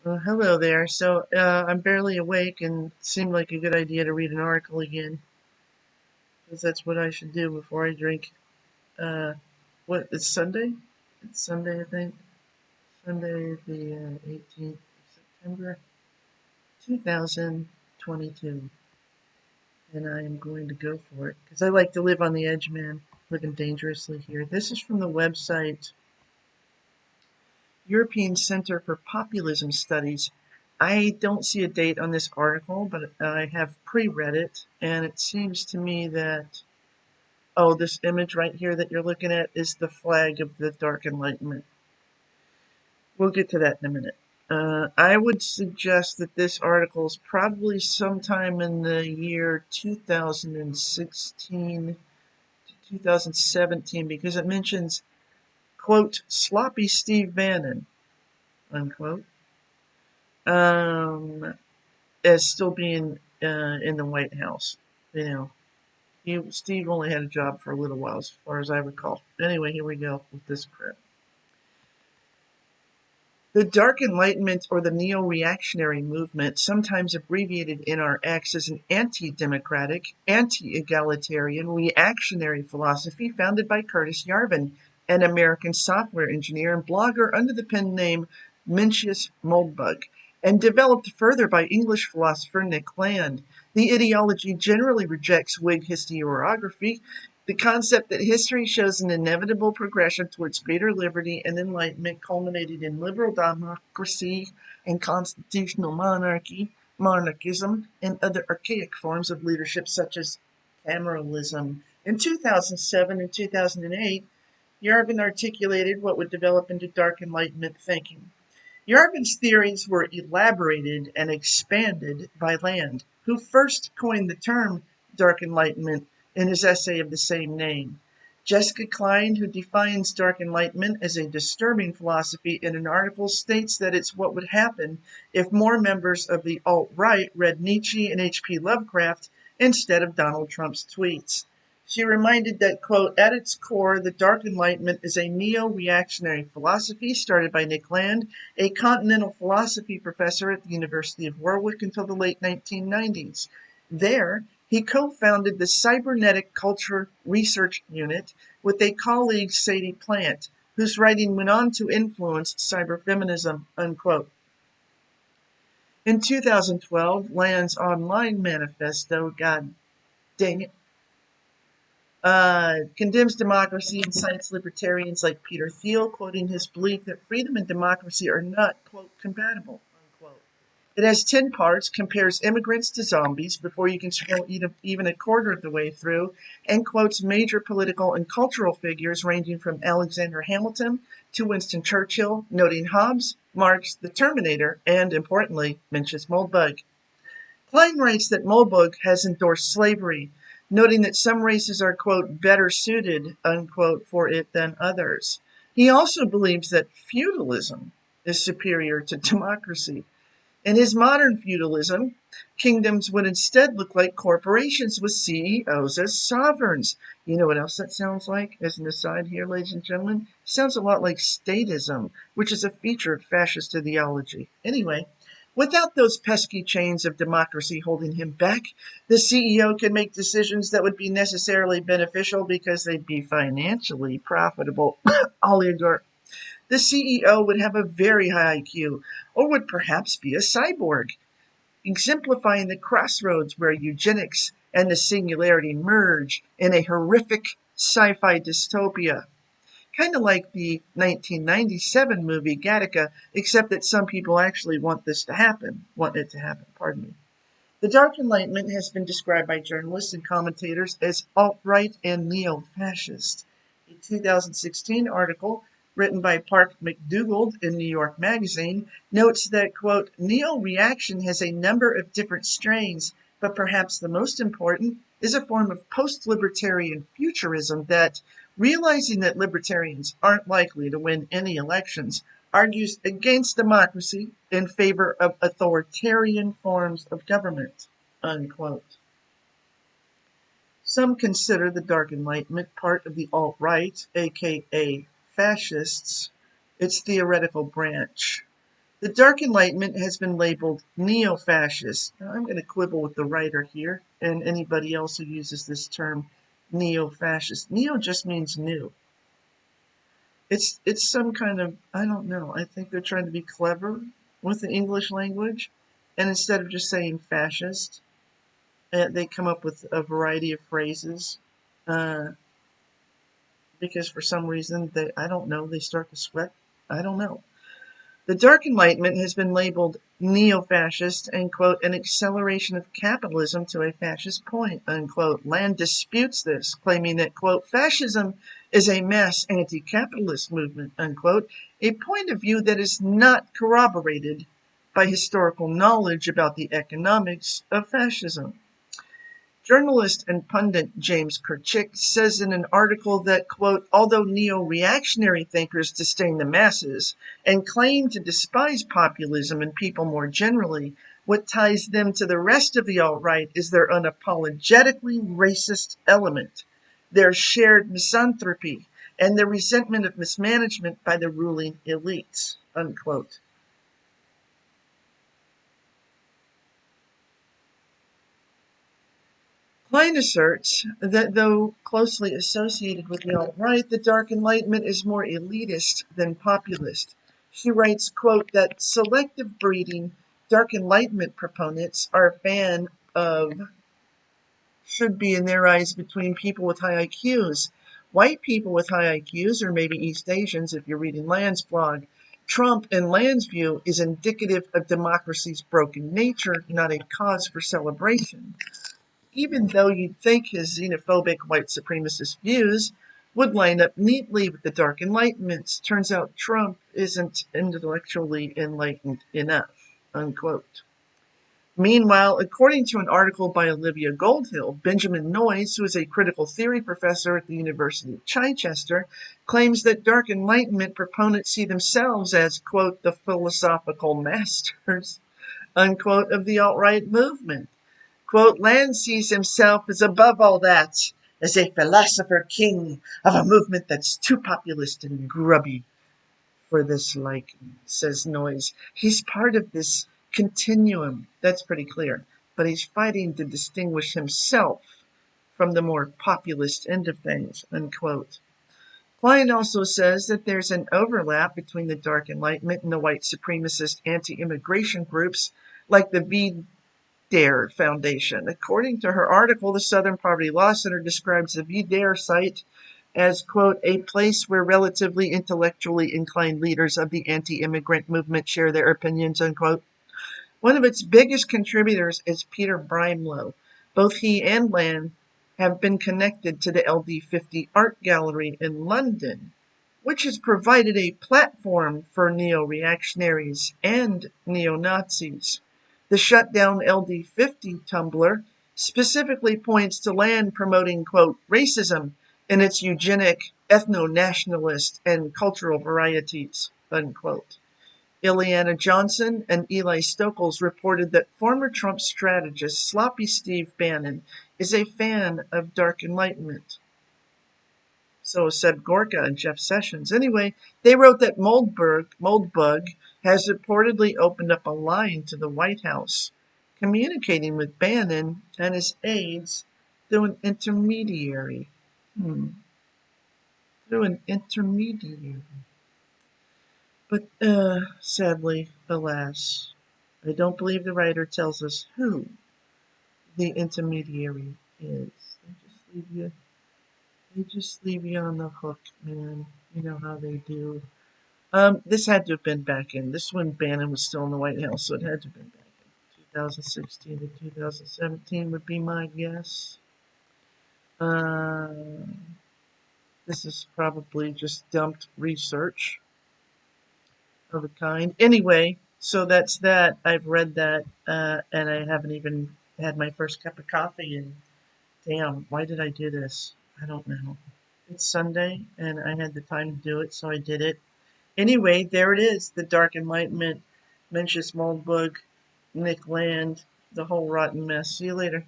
Hello there. I'm barely awake and it seemed like a good idea to read an article again, because that's what I should do before I drink. Uh, it's Sunday? It's Sunday, I think. Sunday, the 18th of September, 2022. And I am going to go for it, because I like to live on the edge, man. Living dangerously here. This is from the website European Center for Populism Studies. I don't see a date on this article, but I have pre-read it, and it seems to me that, oh, this image right here that you're looking at is the flag of the Dark Enlightenment. We'll get to that in a minute. I would suggest that this article is probably sometime in the year 2016 to 2017 because it mentions, quote, sloppy Steve Bannon, unquote. Um, as still being in the White House. You know, Steve only had a job for a little while, as far as I recall. Anyway, here we go with this crap. The Dark Enlightenment, or the neo-reactionary movement, sometimes abbreviated in our X as an anti-democratic, anti-egalitarian, reactionary philosophy founded by Curtis Yarvin, an American software engineer and blogger under the pen name Mencius Moldbug, and developed further by English philosopher Nick Land. The ideology generally rejects Whig historiography, the concept that history shows an inevitable progression towards greater liberty and enlightenment culminated in liberal democracy and constitutional monarchism, and other archaic forms of leadership such as cameralism. In 2007 and 2008, Yarvin articulated what would develop into Dark Enlightenment thinking. Yarvin's theories were elaborated and expanded by Land, who first coined the term Dark Enlightenment in his essay of the same name. Jessica Klein, who defines Dark Enlightenment as a disturbing philosophy in an article, states that it's what would happen if more members of the alt-right read Nietzsche and H.P. Lovecraft instead of Donald Trump's tweets. She reminded that, quote, at its core, the Dark Enlightenment is a neo-reactionary philosophy started by Nick Land, a continental philosophy professor at the University of Warwick until the late 1990s. There, he co-founded the Cybernetic Culture Research Unit with a colleague, Sadie Plant, whose writing went on to influence cyberfeminism, unquote. In 2012, Land's online manifesto, God dang it, condemns democracy and cites libertarians like Peter Thiel, quoting his belief that freedom and democracy are not, quote, compatible, unquote. It has 10 parts, compares immigrants to zombies before you can scroll even a quarter of the way through, and quotes major political and cultural figures ranging from Alexander Hamilton to Winston Churchill, noting Hobbes, Marx, the Terminator, and, importantly, mentions Moldbug. Klein writes that Moldbug has endorsed slavery, noting that some races are, quote, better suited, unquote, for it than others. He also believes that feudalism is superior to democracy. In his modern feudalism, kingdoms would instead look like corporations with CEOs as sovereigns. You know what else that sounds like? As an aside here, ladies and gentlemen, sounds a lot like statism, which is a feature of fascist ideology. Anyway, without those pesky chains of democracy holding him back, the CEO can make decisions that would be necessarily beneficial because they'd be financially profitable. Oligarch. The CEO would have a very high IQ, or would perhaps be a cyborg, exemplifying the crossroads where eugenics and the singularity merge in a horrific sci-fi dystopia. Kind of like the 1997 movie Gattaca, except that some people actually want it to happen, pardon me. The Dark Enlightenment has been described by journalists and commentators as alt-right and neo-fascist. A 2016 article written by Park McDougald in New York Magazine notes that, quote, neo-reaction has a number of different strains, but perhaps the most important is a form of post-libertarian futurism that, realizing that libertarians aren't likely to win any elections, argues against democracy in favor of authoritarian forms of government, unquote. Some consider the Dark Enlightenment part of the alt-right, aka fascists, its theoretical branch. The Dark Enlightenment has been labeled neo-fascist. Now, I'm going to quibble with the writer here and anybody else who uses this term neo-fascist. Neo just means new. It's some kind of, I don't know. I think they're trying to be clever with the English language, and instead of just saying fascist, they come up with a variety of phrases. Uh, because for some reason I don't know, they start to sweat. I don't know. The Dark Enlightenment has been labeled neo-fascist and, quote, an acceleration of capitalism to a fascist point, unquote. Land disputes this, claiming that, quote, fascism is a mass anti-capitalist movement, unquote, a point of view that is not corroborated by historical knowledge about the economics of fascism. Journalist and pundit James Kirchick says in an article that, quote, although neo-reactionary thinkers disdain the masses and claim to despise populism and people more generally, what ties them to the rest of the alt-right is their unapologetically racist element, their shared misanthropy, and their resentment of mismanagement by the ruling elites, unquote. Klein asserts that though closely associated with the alt-right, the Dark Enlightenment is more elitist than populist. She writes, quote, that selective breeding Dark Enlightenment proponents are a fan of should be in their eyes between people with high IQs. White people with high IQs, or maybe East Asians if you're reading Land's blog. Trump, in Land's view, is indicative of democracy's broken nature, not a cause for celebration. Even though you'd think his xenophobic white supremacist views would line up neatly with the Dark Enlightenment's, turns out Trump isn't intellectually enlightened enough, unquote. Meanwhile, according to an article by Olivia Goldhill, Benjamin Noes, who is a critical theory professor at the University of Chichester, claims that Dark Enlightenment proponents see themselves as, quote, the philosophical masters, unquote, of the alt-right movement. Quote, Land sees himself as above all that, as a philosopher king of a movement that's too populist and grubby for this liking, says Noyes. He's part of this continuum, that's pretty clear, but he's fighting to distinguish himself from the more populist end of things, unquote. Klein also says that there's an overlap between the Dark Enlightenment and the white supremacist anti-immigration groups like the VDARE Foundation. According to her article, the Southern Poverty Law Center describes the VDARE site as, quote, a place where relatively intellectually inclined leaders of the anti-immigrant movement share their opinions, unquote. One of its biggest contributors is Peter Brimlow. Both he and Land have been connected to the LD50 Art Gallery in London, which has provided a platform for neo-reactionaries and neo-Nazis. The shutdown LD50 Tumblr specifically points to Land promoting, quote, racism in its eugenic, ethno-nationalist, and cultural varieties, unquote. Ileana Johnson and Eli Stokols reported that former Trump strategist Sloppy Steve Bannon is a fan of Dark Enlightenment. So said Gorka and Jeff Sessions. Anyway, they wrote that Moldbug has reportedly opened up a line to the White House, communicating with Bannon and his aides through an intermediary. Through an intermediary. But, sadly, alas, I don't believe the writer tells us who the intermediary is. They just leave you on the hook, man. You know how they do. This had to have been back in. This when Bannon was still in the White House, so it had to have been back in 2016 to 2017 would be my guess. This is probably just dumped research of a kind. Anyway, so that's that. I've read that, and I haven't even had my first cup of coffee. And damn, why did I do this? I don't know. It's Sunday, and I had the time to do it, so I did it. Anyway, there it is. The Dark Enlightenment, Mencius Moldbug, Nick Land, the whole rotten mess. See you later.